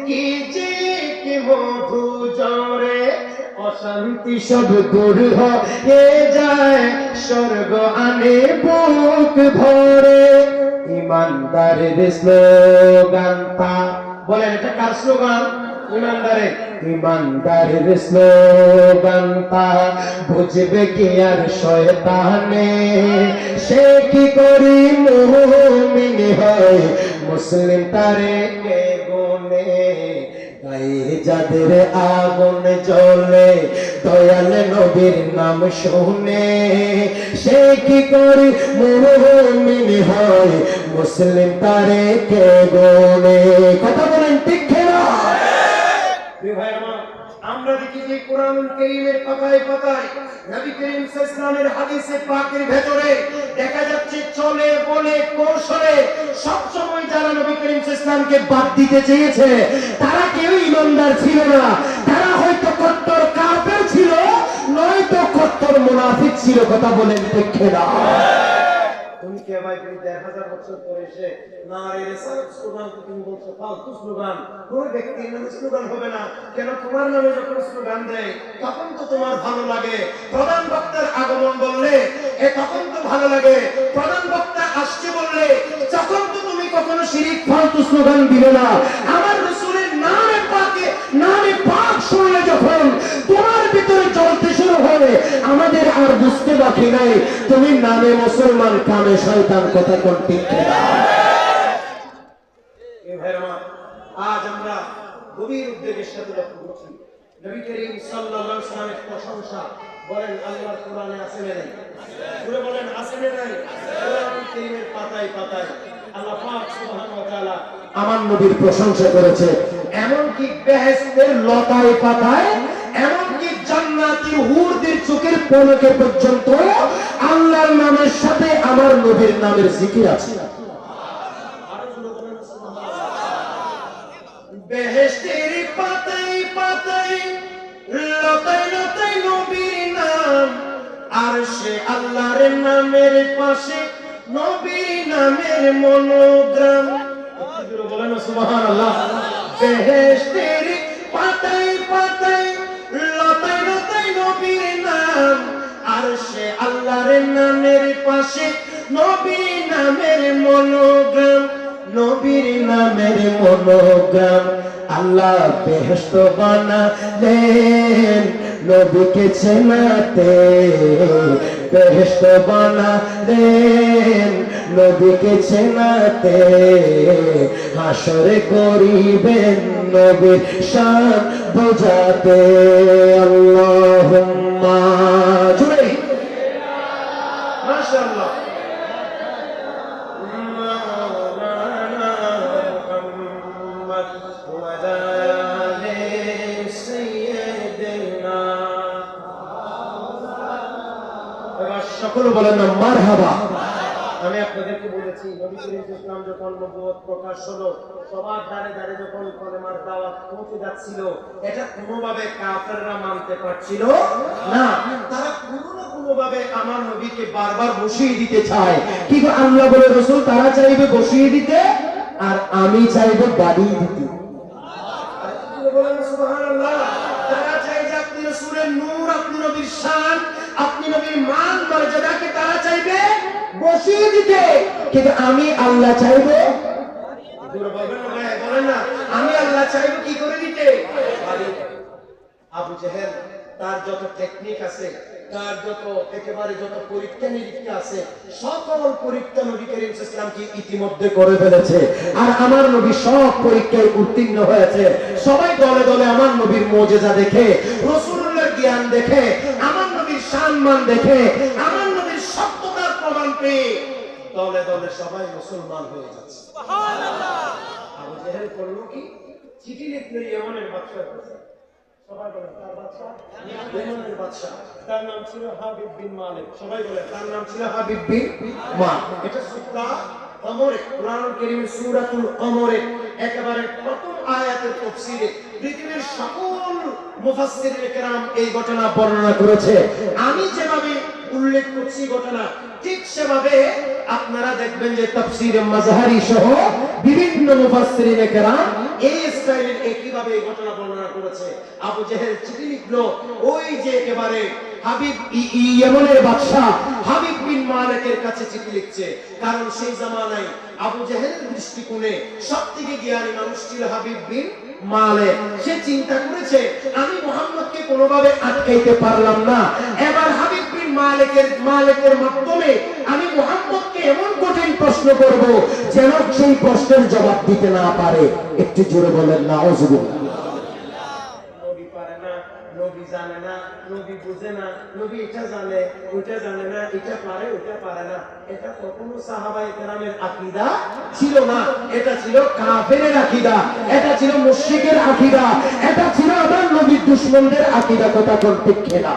কি যে কি মধু জরে অশান্তি সব দূর হয়ে যায় স্বর্গ আনে বুক ভরে ইমানদারের স্লোগান তা বলেন এটা কার স্লোগান ইমানদারের স্লোগান তা বুঝবে কি আর শয়তানে সে কি করি মুমিন হয় মুসলিম তারে কে গুনে গায়ে যাদের আগুন জ্বলে দয়াল নবীর নাম শুনে সে কি করি মুমিন হয় মুসলিম তারে কে গুনে কথা বলেন ঠিক না আমরা দেখি যে কোরআনুল কারীমের পাতায় পাতায় নবী করিম সাল্লাল্লাহু আলাইহি ওয়াসাল্লামের হাদিসে পাকের ভেতরে দেখা যাচ্ছে চলে বলে কৌশলে সব সময় যারা নবী করিম সাল্লাল্লাহু আলাইহি ওয়াসাল্লামকে বাদ দিতে চেয়েছে তারা কেউ ঈমানদার ছিল না, তারা হয়তো কট্টর কাফের ছিল নয়তো কট্টর মুনাফিক ছিল। কথা বলেন ঠিক না? তুমি কে ভাই তুমি 1000 বছর পরে এসে নারে রিসালাত স্লোগান তুমি বলছো ফালতু স্লোগান, কোন ব্যক্তির নামে স্লোগান হবে না কেন? তোমার নামে যখন স্লোগান দেয় তখন তো তোমার ভালো লাগে, প্রধান বক্তার আগমন বললে তখন তো ভালো লাগে, প্রধান বক্তা আসছে বললে তখন তো তুমি কখনো শিরিক ফালতু স্লোগান দিবে না। আমার রাসূলের নামে পাক শুনলে যখন তোমার ভিতরে জ্বলতে শুরু হবে আমাদের আর বুঝতে বাকি নাই তুমি নামে মুসলমান কামে শয়তান। কথা কোন ঠিক না? আজ আমরা গভীর উদ্বেগের সাথে লক্ষ্য করছি নবী করিম সাল্লাল্লাহু আলাইহি ওয়াসাল্লামের প্রশংসা বলেন আল্লাহর কোরআনে আছে না নাই? পুরো বলেন আছে না নাই? কোরআনুল কারীমের পাতায় পাতায় আল্লাহ পাক সুবহানাহু ওয়া তাআলা আমার নবীর প্রশংসা করেছে, এমন কি বেহেশতের লতায় পাতায়, এমন কি জান্নাতি হুরদের চোখের পলকে পর্যন্ত আল্লাহর নামের সাথে আমার নবীর নামের জিকির আছে। বেহেশতের পাতায় পাতায় লতায় লতায় নবীর নাম, আর সে আল্লাহর নামের পাশে নবীর নামের মনোগ্রাম। বলেন সুবহানাল্লাহ। বেহেশতের পাতায় পাতায় লতায় লতায় নবীর নাম, আর সে আল্লাহর নামের পাশে নবীর নামের মনোগ্রাম, নবীর নামের মনোগ্রাম। আল্লাহ বেহেশত বানালেন নবীকে চেনাতে, বেহেশত বানালেন নবীকে চেনাতে, হাসরে করিবেন নবীর শান বোঝাতে। আল্লাহুম্মা জুড়ে মাশাআল্লাহ সকলে বলেন না মারহাবা। আমি আপনাদেরকে বলেছি নবী করিম ইসলাম যখন নবুয়ত প্রকাশ হলো সবার দ্বারে দ্বারে যখন কলেমার দাওয়াত পৌঁছে যাচ্ছিল এটা কোনোভাবে কাফেররা মানতে পারছিল না, তারা কোনো না কোনো ভাবে আমার নবীকে বারবার বসিয়ে দিতে চায়। কিন্তু আল্লাহ বলে রাসূল তারা চাইবে বসিয়ে দিতে আর আমি চাইবো বাড়িয়ে দিতে। বলেন সুবহানাল্লাহ। তারা চাই যে আপনি রাসূলের নূর, আপনি নবীর শান, আপনি নবীর মান মর্যাদাকে তারা চাইবে বসিয়ে দিতে, কিন্তু আমি আল্লাহ চাইবো বলেন না আমি আল্লাহ চাইবো কি করে দিতে। আবু জেহেল তার যত টেকনিক আছে, তার যত একেবারে যত পরীক্ষা নিরীক্ষা আছে সকল পরীক্ষা নবী করিম সাল্লাল্লাহু আলাইহি ওয়াসাল্লামকে ইতিমধ্যে করে ফেলেছে। আর আমার নবী সব পরীক্ষায় উত্তীর্ণ হয়েছে। সবাই দলে দলে আমার নবীর মুজিজা দেখে, রাসূলুল্লাহর জ্ঞান দেখে, আমার নবীর সম্মান দেখে, আমার নবীর সত্যতার প্রমাণ পেয়ে দলে দলে সবাই মুসলমান হয়ে যাচ্ছে। সুবহানাল্লাহ। আবু জেহেল করলো কি? চিঠি লিখলো ইয়েমেনের বাদশার কাছে। সবাই বলে তার বাদশা ইয়েমেনের বাদশা, তার নাম ছিল হাবিব বিন মালিক। সবাই বলে তার নাম ছিল হাবিব বিন মালিক। এটা সূরা কমরে, কোরআনুল কারীমের সূরাতুল কমরে একেবারে প্রথম আয়াতের তাফসীরে পৃথিবীর সকল মুফাসসিরিনে কেরাম এই ঘটনা বর্ণনা করেছে। আমি যেভাবে উল্লেখ করছি ঘটনা ঠিক সেভাবে আপনারা দেখবেন যে তাফসীরে মাযহারি সহ বিভিন্ন মুফাসসিরিনে কেরাম এই ইসরায়েলের একইভাবে এই ঘটনা বর্ণনা করেছে। আবু জেহেল চিঠি লিখলো, ওই যে একেবারে হাবিব ইয়েমেনের বাদশা হাবিব বিন মালিকের কাছে চিঠি লিখছে। কারণ সেই জামানায় আবু জেহেলের দৃষ্টিকোণে সবথেকে জ্ঞানী মানুষ ছিল হাবিব বিন মালিক। সে চিন্তা করেছে আমি মুহাম্মদকে কোনোভাবে আটকাইতে পারলাম না, এবার হাবিব বিন মালিকের মাধ্যমে আমি মুহাম্মদকে এমন কঠিন প্রশ্ন করব যেন সেই প্রশ্নের জবাব দিতে না পারে। একটু জোরে বলেন নাউজুবিল্লাহ। নবী পারে না, নবী জানে না, নবী বুঝে না, নবী এটা জানে ওইটা জানে না, এটা পারে ওইটা পারে না, এটা কখনো সাহাবায়ে কেরামের আকীদা ছিল না। এটা ছিল কাফেরের আকীদা, এটা ছিল মুশরিকের আকীদা, এটা ছিল আবার নবীর দুশমনদের আকীদা। কথা কোন ঠিক কিনা?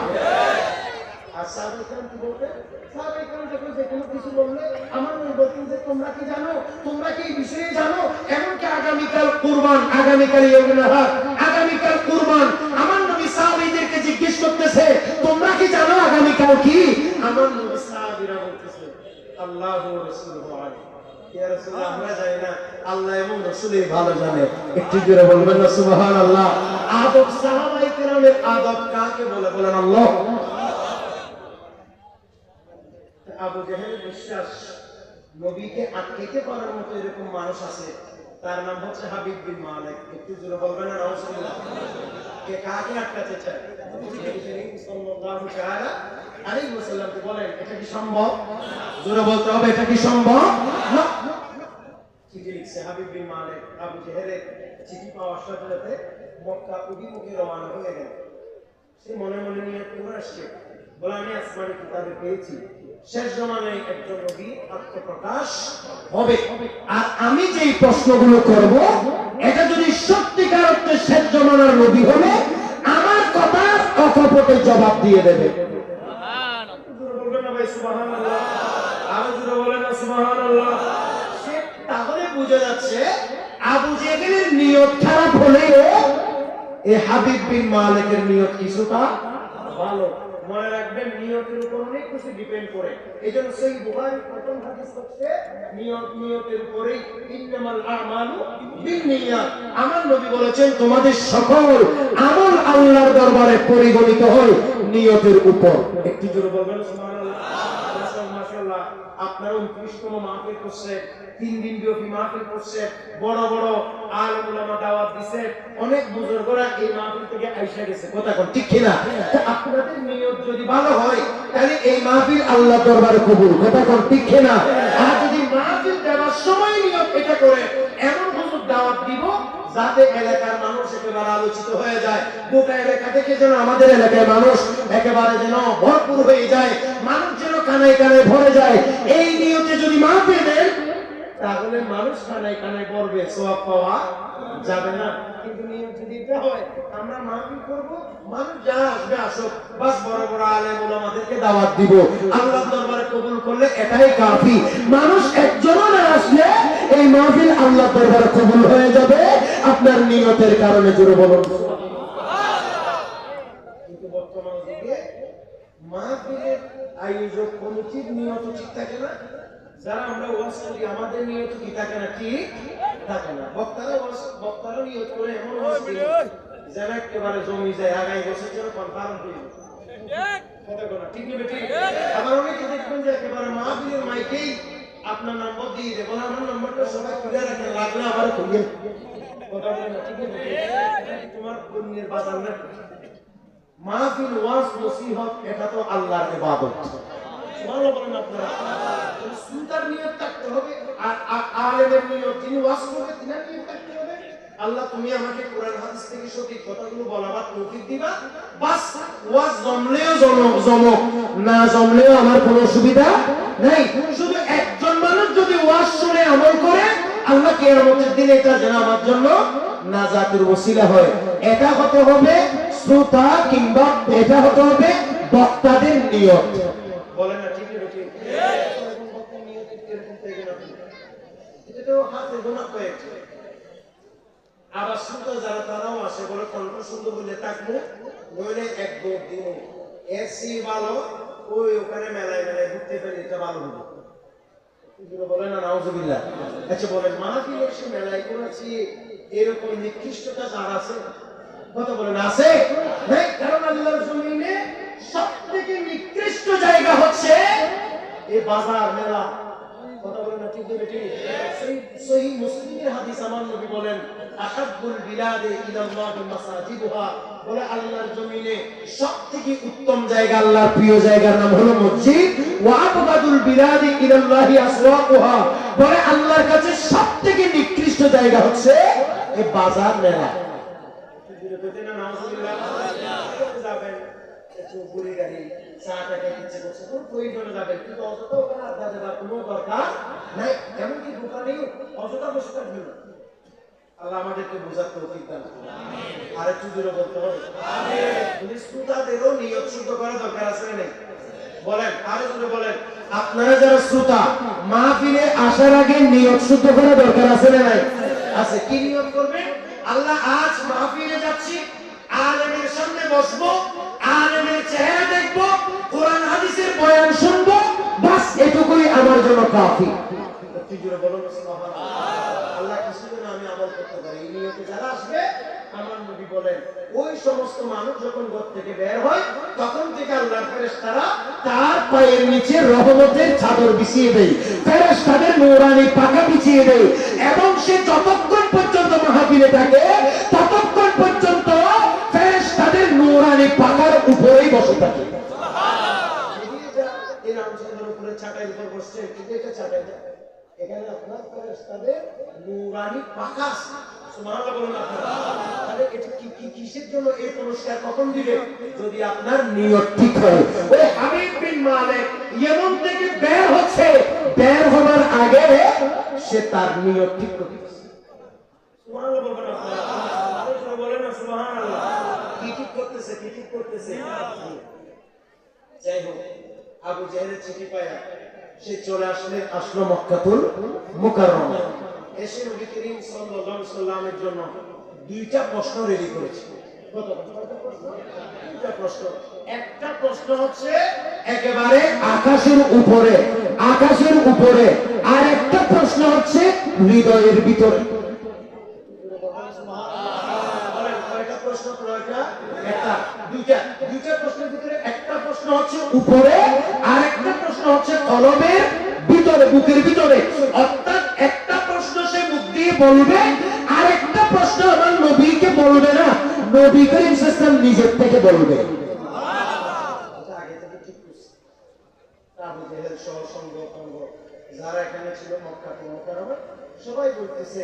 আর সাহাবায়ে কেরাম কি বলতেন? সাহাবায়ে কেরাম যখন যে কোনো কিছু বললে আমার নবী বলতেন যে তোমরা কি জানো, তোমরা কি এই বিষয়ে জানো? এমনকি আগামীকাল কুরবান, আগামীকাল ইয়াউমুল আহাদ, আগামীকাল কুরবান, আমার নবী সাহাবীদেরকে জিজ্ঞেস করতেছে তোমরা কি জানো আগামীকাল কি? আমার নবী সাহাবীরা বলতেছে আল্লাহু ওয়া রাসূলুহু আলাইহি, ইয়া রাসূলুল্লাহ আমরা জানি না, আল্লাহ এবং রাসূলই ভালো জানে। একটু জোরে বলবেন না সুবহানাল্লাহ। আদব সাহাবায়ে কেরামের আদব কাকে বলে? বলেন আল্লাহ। আবু জেহেলের বিশ্বাস নবীকে আটকাইতে পারার মতো এরকম মানুষ আছে, তার নাম হচ্ছে হাবিব বিন মালিক। একটু জোরে বলবেন না নাউজুবিল্লাহ। কে কাকে আটকাতে চায়? সাল্লাল্লাহু তাআলা আলাইহি ওয়াসাল্লামকে বলেন এটা কি সম্ভব? জোরে বলতে হবে এটা কি সম্ভব? না। চিঠি লিখছে হাবিব বিন মালিক। আবু জেহেলের চিঠি পাওয়ার সাথে সাথে মক্কা অভিমুখে রওনা হয়ে গেল। সে মনে মনে নিয়ে করে আসছে, বলে আমি আসমানি কিতাবে পেয়েছি শেষ জমানায় একজন নবী আত্মপ্রকাশ হবে, আর আমি যেই প্রশ্নগুলো করব এটা যদি সত্যিকার অর্থে শেষ জমানার নবী হবে আমার কথা অকপটে জবাব দিয়ে দেবে। তাহলে বুঝা যাচ্ছে আবু জেহেলের নিয়ত খারাপ হলেও এই হাবিব বিন মালিকের নিয়ত কিছুটা ভালো। মনে রাখবেন নিয়তের উপর অনেক কিছু ডিপেন্ড করে। এজন্য সহিহ বুখারীর প্রথম হাদিস হচ্ছে নিয়তের উপরেই ইন্নামাল আমালু বিন্নিয়াত। আমার নবী বলেছেন তোমাদের সকল আমল আল্লাহর দরবারে পরিগণিত হয় নিয়তের উপর। একটু জোরে বলবেন সুবহানাল্লাহ। মাশাআল্লাহ আপনারা 29তম মাহফিল করছে, 3 দিন ব্যাপী মাহফিল করছে, বড় বড় আলেম উলামা দাওয়াত দিছে, অনেক বুজুর্গরা এই মাহফিল থেকে আইসা গেছে। কথা কোন ঠিক কিনা? আপনাদের নিয়ত যদি ভালো হয় তাহলে এই মাহফিল আল্লাহর দরবারে কবুল। কথা কোন ঠিক কিনা? আর যদি মাহফিল দেওয়ার সময় নিয়ত এটা করে এমন হুজুর দাওয়াত দিব যাতে এলাকার মানুষ একেবারে আলোচিত হয়ে যায়, গোটা এলাকা থেকে যেন আমাদের এলাকায় মানুষ একেবারে যেন ভরপুর হয়ে যায়, মানুষ যেন কানায় কানায় ভরে যায়, এই নিয়তে যদি মাহফিল দেন তাহলে মানুষ কানায় কানায় পড়বে, সওয়াব পাওয়া যাবে না। কিন্তু নিয়ত যদি এটা হয় আমরা মাহফিল করব, মানুষ যা আসবে আসুক, বাস বড় বড় আলেম উলামাদেরকে দাওয়াত দিব, আল্লাহর দরবারে কবুল করলে এটাই কাফি। মানুষ একজনও না আসলে এই মাহফিল আল্লাহর দরবারে কবুল হয়ে যাবে আপনার নিয়তের কারণে। জোরে বলুন কিন্তু বর্তমান যুগে মাহফিলের আয়োজক কমিটির নিয়ত ঠিক থাকে না, যারা আমরা ওয়াজ করি আমাদের নিয়ত কি থাকে না? ঠিক থাকে না। বক্তারা নিয়ত করে এমন ওয়াজ করে যেন একেবারে জমি যায়, আগামী বছর যেন কনফার্ম হয়ে যায়। ঠিক নেবে ঠিক। আবার অনেকে দেখবেন যে একেবারে মাহফিলের মাইকেই আপনার নম্বর দিয়ে দেবো, আমার নম্বরটা সবাই খুলে রাখেন, লাগলে আবার খুলে কথা বলে না। ঠিক নেবে তোমার পুণ্যের বাজার না। মাহফিল ওয়াজ নসিহত এটা তো আল্লাহর ইবাদত। সুবহানাল্লাহ বলেন আপনারা। সুন্নার নিয়ত থাকতে হবে, আর আলেমের নিয়ত যিনি ওয়াজ করবে তিনার নিয়ত থাকতে হবে আল্লাহ তুমি আমাকে কোরআন হাদিস থেকে সঠিক কথাগুলো বলাবার তৌফিক দিবা। বাস ওয়াজ জমলেও জমক, না জমলেও আমার কোনো অসুবিধা নাই। শুধু একজন মানুষ যদি ওয়াজ শুনে আমল করে আল্লাহ কিয়ামতের দিনে এটা যেন আমার জন্য নাজাতের ওসিলা হয়। এটা হতে হবে শ্রোতা কিংবা এটা হতে হবে বক্তাদের নিয়ত। বলেন না ঠিক আছে? ঠিক বক্তার নিয়ত এরকম থেকে না, এটা তো হাতে গোনা কয়েছে। আবার শ্রোতা যারা তারাও আসে বলে কণ্ঠ সুন্দর বলে থাকবো, নইলে এক দৌড় দিব এসি ভালো, ওই ওখানে মেলায় মেলায় ঘুরতে পারি, এটা ভালো হবে। বলেন না নাউজুবিল্লাহ। আচ্ছা বলেন মাহফিল এসে মেলায় করেছি এরকম নিকৃষ্ট কাজ আর আছে? কথা বলেন আছে? নাই, কারণ আল্লাহর জমিনে সবথেকে নিকৃষ্ট জায়গা হচ্ছে এই বাজার মেলা। কথা বলেন না? ঠিক না ঠিক? সহিহ মুসলিমের হাদিস আমার নবী বলেন আহাব্বুল বিলাদে ইলাল্লাহি মাসাজিদুহা, বলে আল্লাহর জমিনে সবথেকে উত্তম জায়গা, আল্লাহর প্রিয় জায়গার নাম হলো মসজিদ। ওয়া আবগাদুল বিলাদি ইলাল্লাহি আসওয়াকুহা, বলে আল্লাহর কাছে সবথেকে নিকৃষ্ট জায়গা হচ্ছে এই বাজার মেলা। যাবেন একটু ঘুরে গাড়ি চা টাকা ইচ্ছে করছে, কোন প্রয়োজনে যাবেন, কিন্তু অযথা ওখানে আড্ডা দেওয়ার কোনো দরকার নাই। এমনকি দোকানেও অযথা বসে থাকবেন না। আল্লাহ আমাদেরকে বোঝার তৌফিক দান করুন। আর একটু জোরে বলতে হবে আমিন। শ্রোতাদেরও নিয়ত শুদ্ধ করা দরকার আছে না নেই? বলেন, আরো জোরে বলেন। আপনারা যারা শ্রোতা, মাহফিলে আসার আগে নিয়ত শুদ্ধ করা দরকার আছে না নাই? আছে। কি নিয়ত করবেন? আল্লাহ আজ মাহফিলে যাচ্ছি, আলেমের সামনে বসবো, আলেমের চেহারা দেখবো, কোরআন হাদিসের বয়ান শুনবো, বাস এটুকুই আমার জন্য কাফি। একটু জোরে বলুন সুবহানাল্লাহ। আল্লাহ কিছু যেন আমি আমল করতে পারি, এই নিয়তে যারা আসবে, আমার নবী বলেন ওই সমস্ত মানুষ যখন ঘর থেকে বের হয় তখন থেকে আল্লাহর ফেরেশতারা তার পায়ের নিচে রহমতের চাদর বিছিয়ে দেয়, ফেরেশতাদের নূরানি পাখা বিছিয়ে দেয়, এবং সে যতক্ষণ পর্যন্ত মাহফিলে থাকে ততক্ষণ পর্যন্ত ফেরেশতাদের নূরানি পাখার উপরেই বসে থাকে। এই রামচন্দ্রের উপরে ছাটাইয়ের উপর বসছে, কিন্তু এটা ছাটাই না, এখানে আপনার ফেরেশতাদের নূরানি পাখা আছে। সুবহানাল্লাহ বলুন আপনারা। তাহলে এটা কি কিসের জন্য এই পুরস্কার কখন দিবে? যদি আপনার নিয়ত ঠিক হয়। ওই হাবিব বিন মালিক ইয়েমেন থেকে বের হচ্ছে, বের হবার আগে সে তার নিয়ত ঠিক করে দিয়েছে। সুবহানাল্লাহ বলবেন আপনারা। আরে বলেন না সুবহানাল্লাহ। কি ঠিক করতেছে, কি ঠিক করতেছে? যাই হোক, আবু জাহেলের চিঠি পায়া সে চলে আসলো মক্কাতুল মুকাররমা। এসে নবী করিম সাল্লাল্লাহু আলাইহি সাল্লামের জন্য দুইটা প্রশ্ন রেডি করেছে। কয়টা প্রশ্ন? দুইটা প্রশ্ন। একটা প্রশ্ন হচ্ছে একেবারে আকাশের উপরে, আকাশের উপরে, আর একটা প্রশ্ন হচ্ছে হৃদয়ের ভিতরে। কয়টা প্রশ্ন? একটা। দুইটা প্রশ্নের ভিতরে একটা প্রশ্ন হচ্ছে উপরে, আর একটা প্রশ্ন হচ্ছে কলবের ভিতরে, বুকের ভিতরে। অর্থাৎ একটা প্রশ্ন সে মুখ দিয়ে বলবে, আর একটা প্রশ্ন আমার নবীকে বলবে না, নবী করিম সাল্লাল্লাহু আলাইহি ওয়াসাল্লাম নিজের থেকে বলবে। আবু জাহেল সহ সঙ্গ যারা এখানে ছিল মক্কাতুল মুকাররমা, সবাই বলতেছে,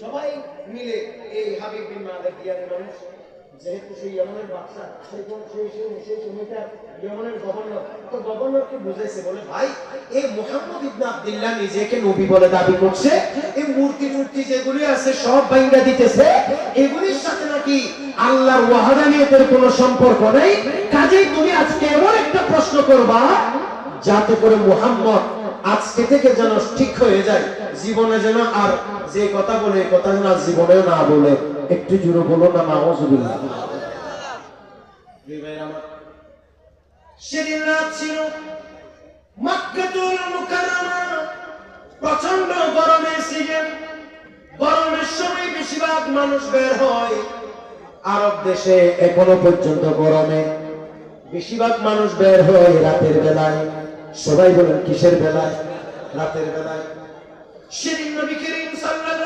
সবাই মিলে এই হাবিব বিন মালিক ইয়ানি মানুষ, যেহেতু সেই ইয়েমেনের বাদশা, সেই সময়কার ইয়েমেনের গভর্নর, তো গভর্নরকে বুঝাইছে, বলে ভাই এই মুহাম্মদ ইবনে আব্দুল্লাহ নিজেকে নবী বলে দাবি করছে, এই মূর্তি যেগুলি আছে সব ভাঙা দিতেছে, এগুলির সাথে নাকি আল্লাহর ওয়াহদানিয়তের কোনো সম্পর্ক নেই। কাজেই তুমি আজকে এমন একটা প্রশ্ন করবা যাতে করে মুহাম্মদ আজকে থেকে যেন ঠিক হয়ে যায়, জীবনে যেন আর যে কথা বলে কথা যেন জীবনেও না বলে। একটু জোরে বলো না নাউযুবিল্লাহ। সেদিন রাত ছিল, মক্কাতুল মুকাররমা প্রচন্ড গরমের সিজন, গরমের সময় বেশিরভাগ মানুষ বের হয়। আরব দেশে এখনো পর্যন্ত গরমে বেশিরভাগ মানুষ বের হয় রাতের বেলায়। সবাই বলেন কিসের বেলায়? রাতের বেলায়। সেদিন নবী করিম সাল্লাল্লাহু